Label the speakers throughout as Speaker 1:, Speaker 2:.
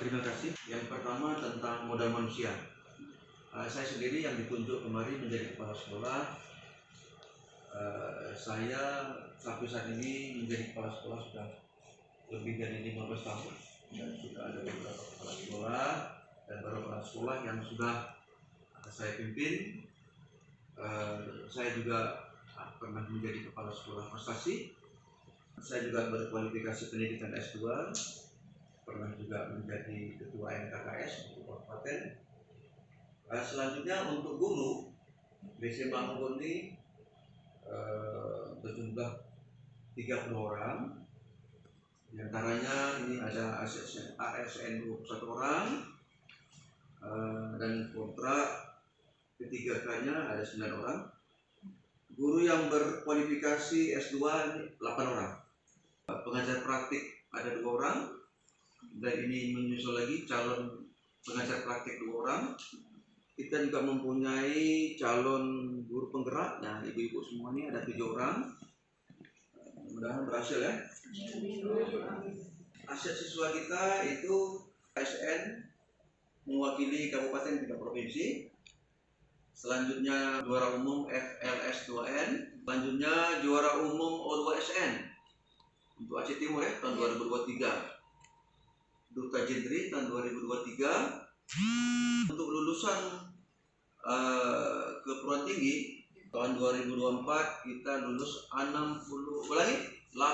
Speaker 1: Terima kasih. Yang pertama tentang modal manusia. Saya sendiri yang ditunjuk kemarin menjadi kepala sekolah. Saya sampai saat ini menjadi kepala sekolah sudah lebih dari 15 tahun. Dan sudah ada beberapa kepala sekolah dan beberapa sekolah yang sudah saya pimpin. Saya juga pernah menjadi kepala sekolah prestasi. Saya juga berkualifikasi pendidikan S2. Pernah juga menjadi ketua NKKS untuk kabupaten. Selanjutnya untuk guru di SMA Unggul ini berjumlah 30 orang. Di antaranya ini ada ASN 21 orang dan kontrak ketiganya ada 9 orang. Guru yang berkualifikasi S2 ini 8 orang. Pengajar praktik ada 2 orang. Dan ini menyusul lagi calon pengajar praktik 2 orang. Kita juga mempunyai calon guru penggerak. Nah, ibu-ibu semua ini ada 7 orang. Mudah-mudahan berhasil ya. Aset siswa kita itu ASN mewakili kabupaten 3 provinsi. Selanjutnya juara umum FLS 2N. Selanjutnya juara umum O2SN untuk Aceh Timur ya, tahun 2023. Duta Jendri tahun 2023. Untuk lulusan ke perguruan tinggi tahun 2024 kita lulus 86%.
Speaker 2: Nah,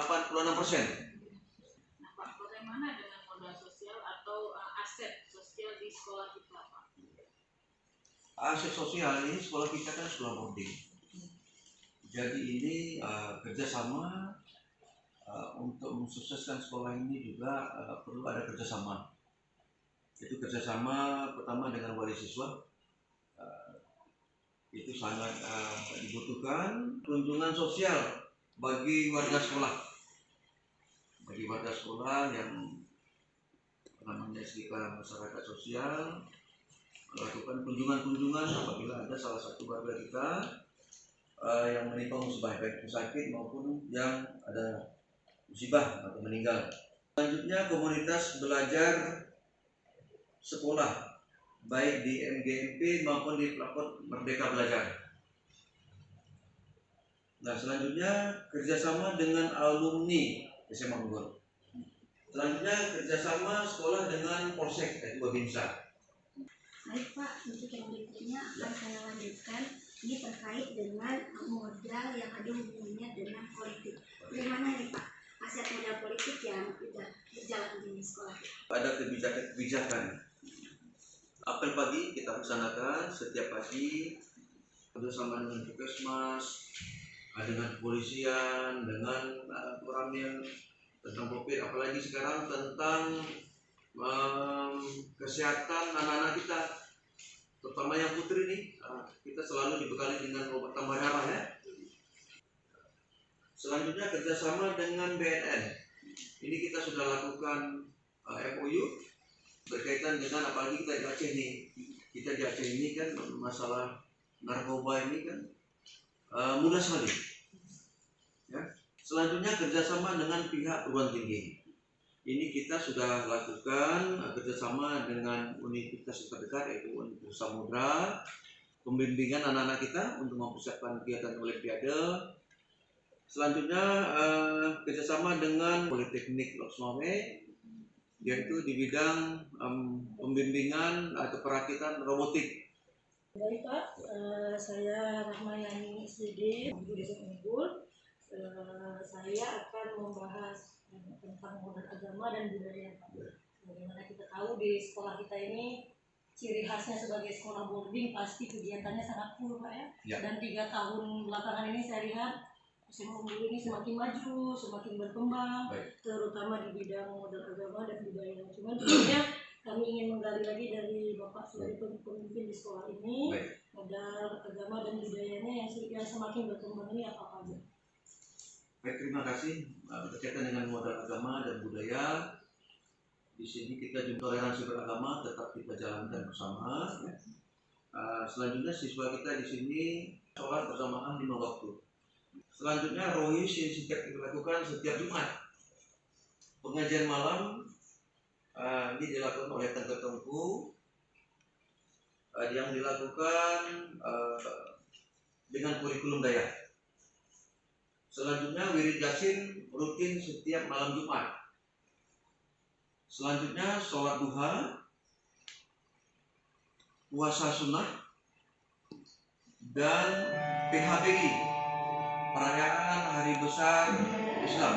Speaker 2: Pak, bagaimana dengan modal sosial atau aset sosial di sekolah kita, Pak?
Speaker 1: Aset sosial ini sekolah kita kan sekolah boarding. Jadi ini kerjasama untuk mensukseskan sekolah ini juga perlu ada kerjasama. Itu kerjasama pertama dengan wali siswa. Itu sangat dibutuhkan. Kunjungan sosial bagi warga sekolah. Bagi warga sekolah yang namanya sekitar masyarakat sosial, melakukan kunjungan-kunjungan apabila ada salah satu warga kita yang menimpa musibah, baik itu sakit maupun yang ada musibah atau meninggal. Selanjutnya komunitas belajar sekolah baik di MGMP maupun di platform Merdeka Belajar. Nah, selanjutnya kerjasama dengan alumni SMA Unggul. Selanjutnya kerjasama sekolah dengan Polsek yaitu Babinsa.
Speaker 3: Baik Pak, untuk yang berikutnya akan saya lanjutkan. Ini terkait dengan modal yang ada hubungannya dengan politik. Bagaimana nih Pak aset modal politik yang tidak berjalan di sekolah?
Speaker 1: Ada kebijakan. Apel pagi kita laksanakan setiap pagi bersama dengan Puskesmas, dengan kepolisian, dengan orang yang tentang COVID, apalagi sekarang tentang kesehatan anak-anak kita, terutama yang putri nih, kita selalu dibekali dengan obat tambah darah ya. Selanjutnya kerjasama dengan BNN. Ini kita sudah lakukan MOU berkaitan dengan apalagi kita di Aceh nih. Kita di Aceh ini kan masalah narkoba ini kan mudah sekali. Ya. Selanjutnya kerjasama dengan pihak perguruan tinggi. Ini kita sudah lakukan kerjasama dengan universitas terdekat yaitu Universitas Samudra, pembimbingan anak-anak kita untuk mempersiapkan kegiatan Olimpiade. Selanjutnya kerjasama dengan Politeknik Loksmawe, yaitu di bidang pembimbingan atau perakitan robotik.
Speaker 4: Baik Pak, saya Rahmayani SD, Guru Desa Unggul. Saya akan membahas tentang modal agama dan budaya Pak. Bagaimana kita tahu di sekolah kita ini ciri khasnya sebagai sekolah boarding pasti kegiatannya sangat full Pak ya. Dan 3 tahun belakangan ini saya lihat SMA Unggul ini semakin maju, semakin berkembang, terutama di bidang modal agama dan budaya. Cuman tentunya kami ingin menggali lagi dari Bapak sebagai pemimpin di sekolah ini, modal agama dan budayanya yang semakin berkembang ini apa aja?
Speaker 1: Baik, terima kasih. Berkaitan dengan modal agama dan budaya, di sini kita juga toleransi beragama tetap kita jalankan bersama. Selanjutnya siswa kita di sini sholat bersamaan 5 waktu. Selanjutnya rohis yang dilakukan setiap Jumat. Pengajian malam Ini dilakukan oleh Tengku yang dilakukan dengan kurikulum Dayak. Selanjutnya wirid Yasin rutin setiap malam Jumat. Selanjutnya sholat duha, puasa sunnah, dan PHBI, perayaan hari besar Islam.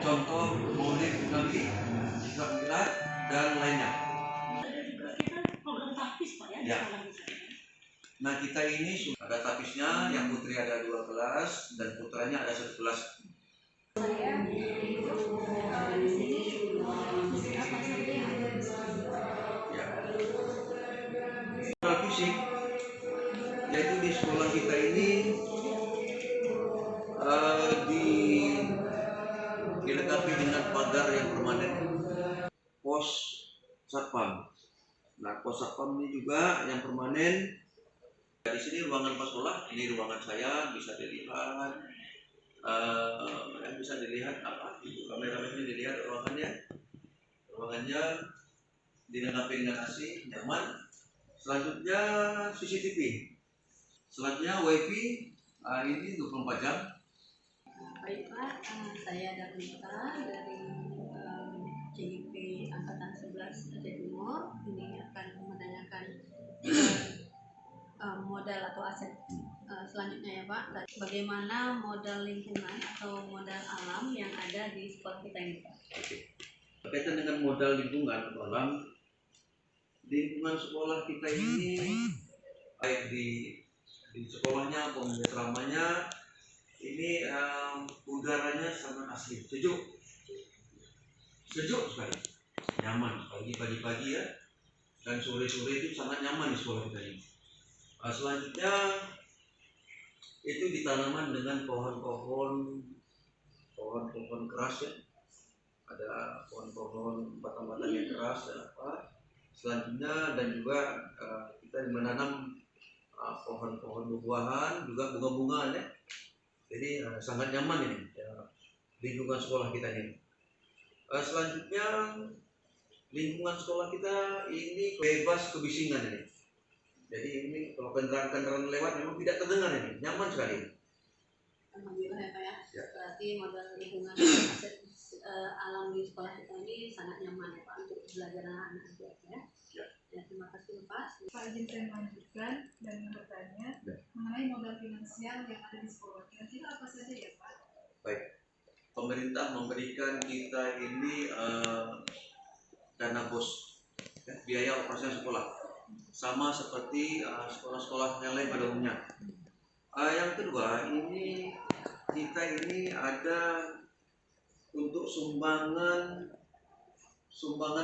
Speaker 1: Contoh Maulid Nabi, Isra Mi'raj, dan lainnya.
Speaker 4: Ada juga kita program tapis Pak ya, di
Speaker 1: Ya.
Speaker 4: sekolah kita.
Speaker 1: Nah kita ini ada tapisnya, yang putri ada 2 kelas dan putranya ada 1 kelas.
Speaker 3: Saya di sini musik apa saja yang ada di sekolah?
Speaker 1: Ya. Soal fisik, yaitu di sekolah kita ini dilengkapi dengan pagar yang permanen, pos satpam. Nah pos satpam ini juga yang permanen. Di sini ruangan pas sekolah, ini ruangan saya, bisa dilihat. Yang bisa dilihat apa? Kamera ini dilihat ruangannya dilengkapi dengan AC, nyaman. Selanjutnya CCTV. Selanjutnya WiFi, ini 24 jam.
Speaker 5: Baik Pak, saya Darmita dari CGP Angkatan 11 Aceh Timur. Ini akan menanyakan modal atau aset selanjutnya ya Pak. Bagaimana modal lingkungan atau modal alam yang ada di sekolah kita ini Pak?
Speaker 1: Berkaitan dengan modal lingkungan atau alam, lingkungan sekolah kita ini baik di sekolahnya maupun di asramanya ini udaranya sangat asli, sejuk sekali, nyaman pagi-pagi ya, dan sore-sore itu sangat nyaman di sekolah kita ini. Selanjutnya itu ditanaman dengan pohon-pohon keras ya, ada pohon-pohon batang-batang yang keras dan apa. Selanjutnya dan juga kita menanam pohon-pohon buah-buahan, juga bunga-bungaan ya. Jadi sangat nyaman ini ya, lingkungan sekolah kita ini. Selanjutnya lingkungan sekolah kita ini bebas kebisingan ini. Jadi ini kalau kendaraan lewat memang tidak terdengar ini, nyaman sekali.
Speaker 5: Alhamdulillah ya Pak ya.
Speaker 1: Ya.
Speaker 5: Berarti modal lingkungan aset alam di sekolah kita ini sangat nyaman ya Pak untuk belajar anak-anak ya. Ya, terima kasih Pak.
Speaker 6: Pak izin saya melanjutkan dan bertanya mengenai modal finansial yang ada di sekolah. Kira-kira apa saja ya Pak?
Speaker 1: Baik, pemerintah memberikan kita ini dana BOS, ya, biaya operasional sekolah, sama seperti sekolah-sekolah yang lain pada umumnya. Yang kedua, ini kita ini ada untuk sumbangan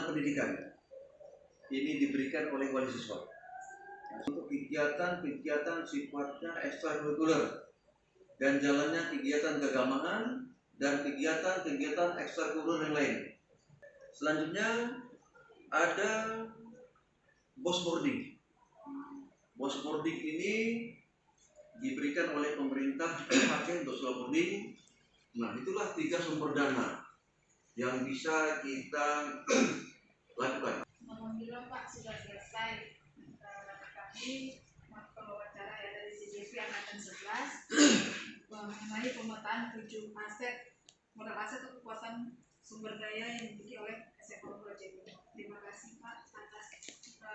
Speaker 1: pendidikan. Ini diberikan oleh wali siswa untuk kegiatan sifatnya ekstrakurikuler dan jalannya kegiatan keagamaan dan kegiatan ekstrakurikuler yang lain. Selanjutnya ada BOS boarding. BOS boarding ini diberikan oleh pemerintah Aceh untuk sekolah boarding. Nah, itulah 3 sumber dana yang bisa kita lakukan.
Speaker 6: Alhamdulillah Pak sudah selesai. Kami wawancara ya dari CGP Angkatan 11 mengenai pemetaan 7 modal aset atau kekuatan sumber daya yang dimiliki oleh SMA Aceh Timur. Terima kasih Pak atas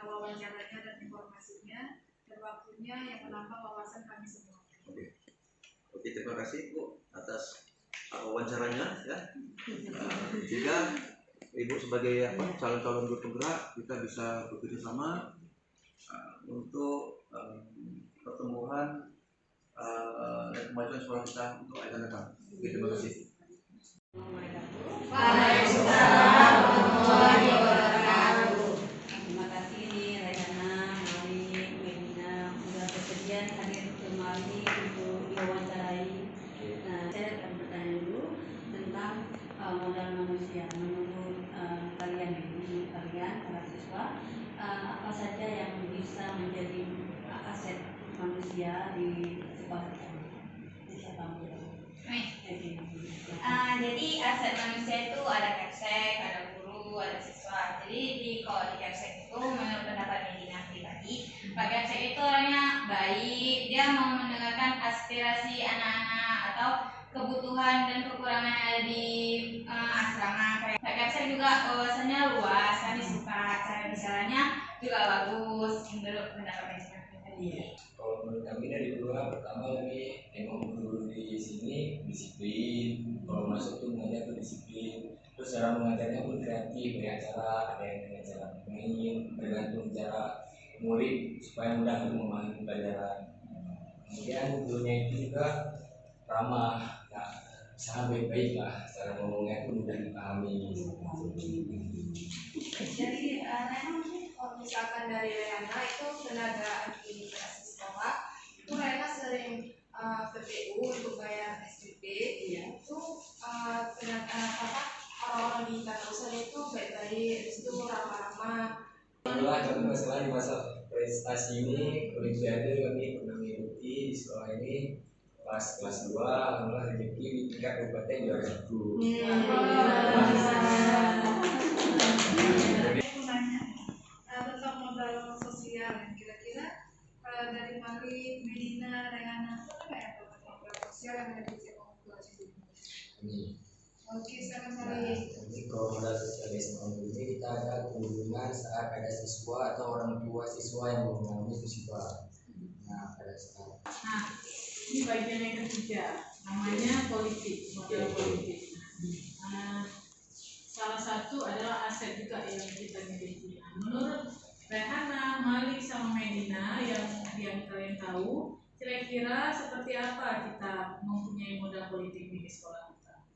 Speaker 6: wawancaranya dan informasinya dan waktunya yang menambah wawasan kami semua.
Speaker 1: Oke, terima kasih Bu atas wawancaranya ya. Sehingga Ibu sebagai calon-calon guru penggerak kita bisa bekerja sama untuk pertumbuhan dan kemajuan sekolah kita untuk akan datang. Oke, terima kasih.
Speaker 5: Waalaikumsalam warahmatullahi wabarakatuh. Terima kasih nih Raihana, Mali, Medina sudah bersedia hadir kembali untuk diwawancarai. Nah, saya akan bertanya dulu tentang modal manusia. Menurut kalian para siswa, apa saja yang bisa menjadi aset manusia di sekolah kita? Siapa yang
Speaker 7: Jadi aset manusia itu ada kapsek, ada guru, ada siswa. mendengarkan aspirasi anak-anak atau kebutuhan dan kekurangan yang ada di asrama. Kayak Capsek juga wawasannya luas, kami suka cara bicaranya juga bagus menurut pendapat kami.
Speaker 8: Kalau menurut kami dari dua, pertama kami emang dulu di sini disiplin, kalau masuk tuh mengajar tuh disiplin, terus cara mengajarnya pun kreatif, banyak cara, ada yang dengan cara main, tergantung cara murid supaya mudah untuk memahami pelajaran. Kemudian gurunya itu juga ramah, nah, sangat baik-baik lah, cara ngomongnya pun mudah dipahami.
Speaker 6: Jadi kalau misalkan dari Reyana itu tenaga administrasi sekolah, itu Reyana sering ke PU untuk bayar SPP. Itu tenaga orang-orang di tata usaha itu baik-baik, itu ramah-ramah.
Speaker 8: Alhamdulillah kami masalah di masa prestasi ini, olimpiade kami pernah mengikuti di sekolah ini pas kelas 2, alhamdulillah rezeki di tingkat kabupaten juara 1.
Speaker 6: Aku nanya tentang modal sosial, kira-kira dari Mali, Medina, Reyana itu ada nggak ya modal sosial yang ada di SMA ini? Oke, sekarang Mali.
Speaker 8: Jadi kalau modal sosial di SMA ini kita ada kunjungan saat ada siswa atau orang tua siswa yang mengalami musibah. Nah, pada saat
Speaker 2: Ini bagian yang ketiga, namanya politik, modal politik. Salah satu adalah aset juga yang kita miliki. Menurut Rehana, Malik sama Medina yang kalian tahu, kira-kira seperti apa kita mempunyai modal politik di sekolah kita?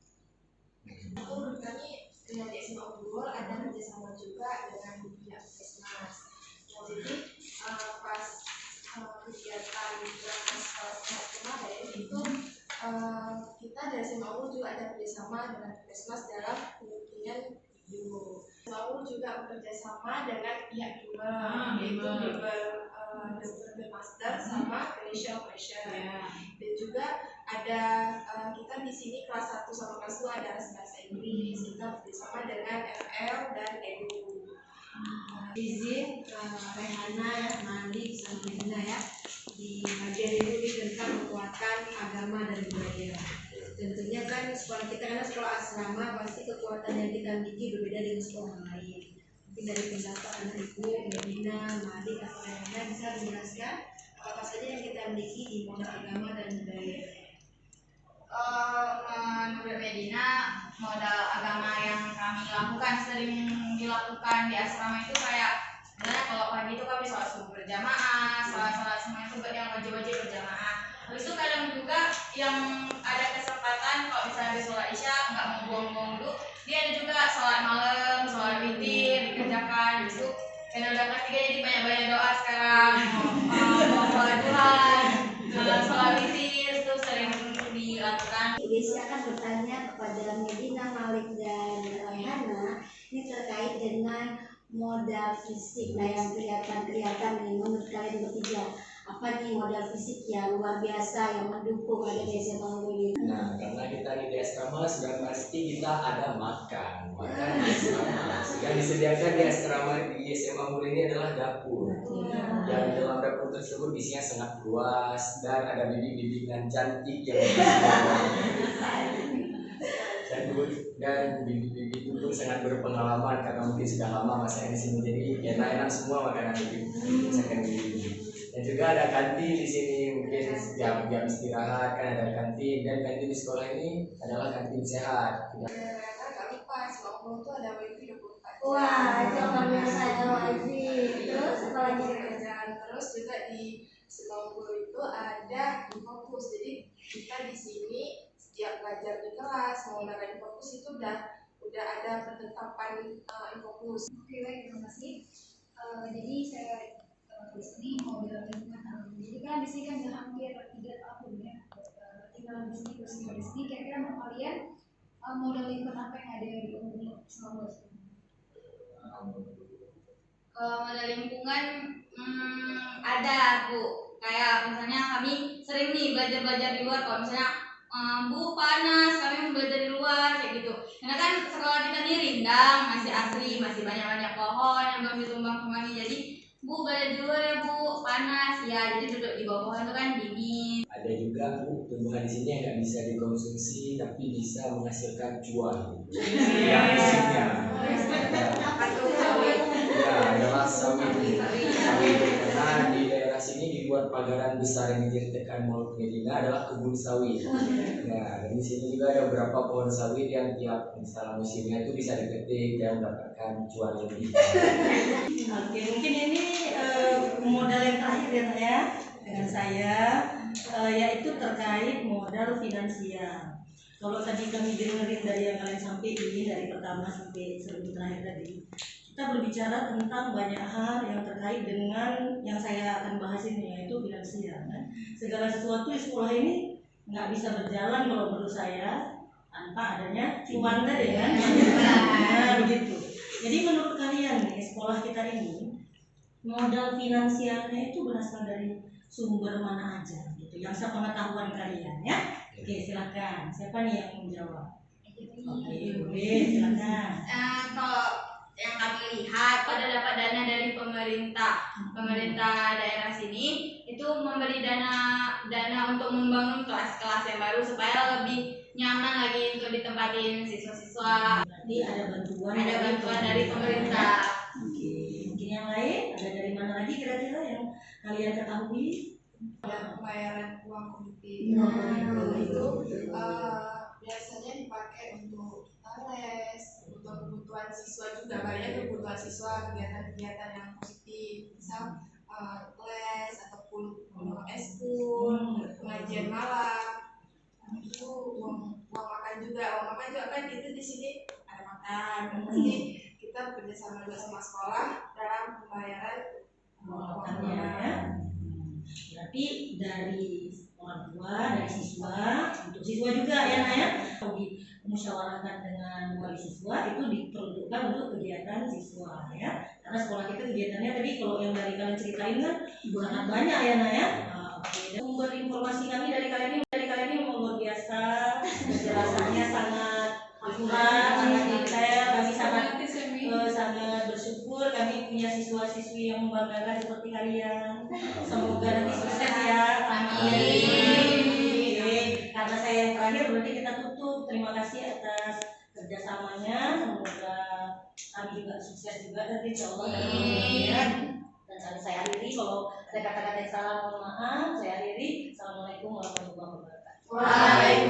Speaker 3: Menurut kami dengan di SMA Unggul ada kerjasama juga dengan pihak Puskesmas. Jadi pas kegiatan berangkat sekolah sehat kemarin itu kita dari SMA Unggul juga ada kerjasama dengan Puskesmas dalam pembimbingan video. SMA Unggul juga bekerjasama dengan pihak Bimbel, yaitu Bimbel Master sama Indonesia Operation. Dan juga ada kita di sini kelas 1 sama kelas 2 ada bahasa Inggris, kita bersama dengan RL dan Edu. Izin Rehana, Malik, sama Medina ya di bagian ini tentang kekuatan agama dan budaya. Tentunya kan sekolah kita karena sekolah asrama pasti kekuatan yang kita miliki berbeda dengan sekolah lain. Mungkin dari pendapat anak ibu Medina, Malik, atau Rehana bisa menjelaskan apa saja yang kita miliki di modal agama dan budaya.
Speaker 7: Menurut Medina, modal agama yang kami lakukan sering dilakukan di asrama itu kayak sebenarnya kalau pagi itu kami sholat subuh berjamaah, sholat semua itu yang wajib-wajib berjamaah. Habis itu kadang juga yang ada kesempatan kalau misalnya habis sholat isya nggak mau buang-buang dulu, dia ada juga sholat malam, sholat witir dikerjakan. Habis itu karena udah kelas 3 jadi banyak-banyak doa sekarang, sholat Tuhan, sholat witir itu sering dilakukan.
Speaker 3: Desi akan bertanya kepada Medina, Malik, dan Rehana ini terkait dengan modal fisik. Nah, yang kelihatan nih menurut kalian bertiga, apa nih modal fisik yang luar biasa yang mendukung ada di SMA Unggul ini?
Speaker 8: Nah, karena kita di asrama sudah pasti kita ada makan di asrama. Yang disediakan di asrama di SMA Unggul ini adalah dapur. Dan dalam dapur tersebut isinya sangat luas dan ada bibi-bibi cantik yang dan bibi-bibi itu pun sangat berpengalaman karena mungkin sudah lama masa di sini, jadi enak-enak semua makanan bibi. Dan juga ada kantin di sini, mungkin jam istirahat kan ada kantin, dan kantin di sekolah ini adalah kantin sehat.
Speaker 3: Ternyata gak lupa SMA Unggul itu ada wifi 24 jam.
Speaker 4: Wah, itu luar biasa ada wifi. Terus apa lagi?
Speaker 3: Terus juga di SMA Unggul itu ada Infokus. Jadi kita di sini setiap belajar di kelas menggunakan Infokus itu udah ada penetapan Infokus.
Speaker 9: Oke, baik, terima kasih. Jadi saya di sini modal lingkungan. Jadi kan di sini kan sudah hampir 3 tahun ya tinggal di sini bersama di sini. Kira-kira menurut kalian modal lingkungan apa yang ada di Unggul selama
Speaker 7: Modal lingkungan ada Bu, kayak misalnya kami sering nih belajar di luar. Kalau misalnya Bu panas, kami belajar di luar kayak gitu. Karena kan sekolah kita ini rindang, masih asri, masih banyak-banyak pohon yang belum ditumbang kembali. Jadi Bu boleh dulu ya Bu, panas ya, jadi duduk di bawah pohon itu kan dingin.
Speaker 8: Ada juga Bu tumbuhan di sini yang nggak bisa dikonsumsi tapi bisa menghasilkan cuan. Yang isinya ya adalah sawit. Karena di daerah sini dibuat pagaran besar yang diceritakan Mall Medina adalah kebun sawit. Nah, dan di sini juga ada beberapa pohon sawit yang tiap misalnya musimnya itu bisa dipetik dan mendapatkan cuan lebih.
Speaker 4: Oke, mungkin ini modal yang terakhir ya Nak ya dengan saya, yaitu terkait modal finansial. Kalau tadi kami dengerin dari yang kalian sampaikan dari pertama sampai sebelum terakhir tadi, kita berbicara tentang banyak hal yang terkait dengan yang saya akan bahas ini, yaitu finansial. Kan? Segala sesuatu di sekolah ini nggak bisa berjalan kalau menurut saya tanpa adanya cuan tadi kan. Nah, begitu. Jadi menurut kalian nih sekolah kita ini modal finansialnya itu berasal dari sumber mana aja gitu, yang sepengetahuan kalian ya. Oke, silakan. Siapa nih yang menjawab? Oke, boleh silakan.
Speaker 7: Kalau yang kami lihat ada dapat dana dari pemerintah daerah sini itu memberi dana untuk membangun kelas-kelas yang baru supaya lebih nyaman lagi untuk ditempatin siswa-siswa.
Speaker 4: Jadi ada bantuan
Speaker 7: dari pemerintah.
Speaker 4: Oke, mungkin yang lain ada dari mana lagi kira-kira yang kalian ketahui?
Speaker 6: Ada pembayaran uang komite.
Speaker 4: Itu
Speaker 6: Biasanya dipakai untuk les, untuk kebutuhan siswa juga, banyak kebutuhan siswa, kegiatan-kegiatan yang positif, misal les ataupun eskul, pengajian malam. Itu uang makan juga kan itu di sini ada makan. Pasti kita bekerjasama juga sama sekolah dalam pembayaran
Speaker 4: makannya ya. Berarti dari orang tua, dari siswa, untuk siswa juga ya Nak ya. Dimusyawarahkan dengan wali siswa itu diperuntukkan untuk kegiatan siswa ya. Karena sekolah kita kegiatannya tadi kalau yang dari kalian ceritain kan sangat banyak ya Nak ya. Sumber informasi kami dari kalian ini luar biasa, penjelasannya sangat akurat, sangat detail. Kami sangat bersyukur kami punya siswa-siswi yang membanggakan seperti kalian. Semoga nanti sukses ya. Amin. Karena saya yang terakhir berarti kita tutup. Terima kasih atas kerjasamanya. Semoga kami juga sukses juga nanti insyaallah. Dan saya akhiri, kalau ada kata-kata yang salah mohon maaf. Saya akhiri. Assalamualaikum warahmatullahi wabarakatuh.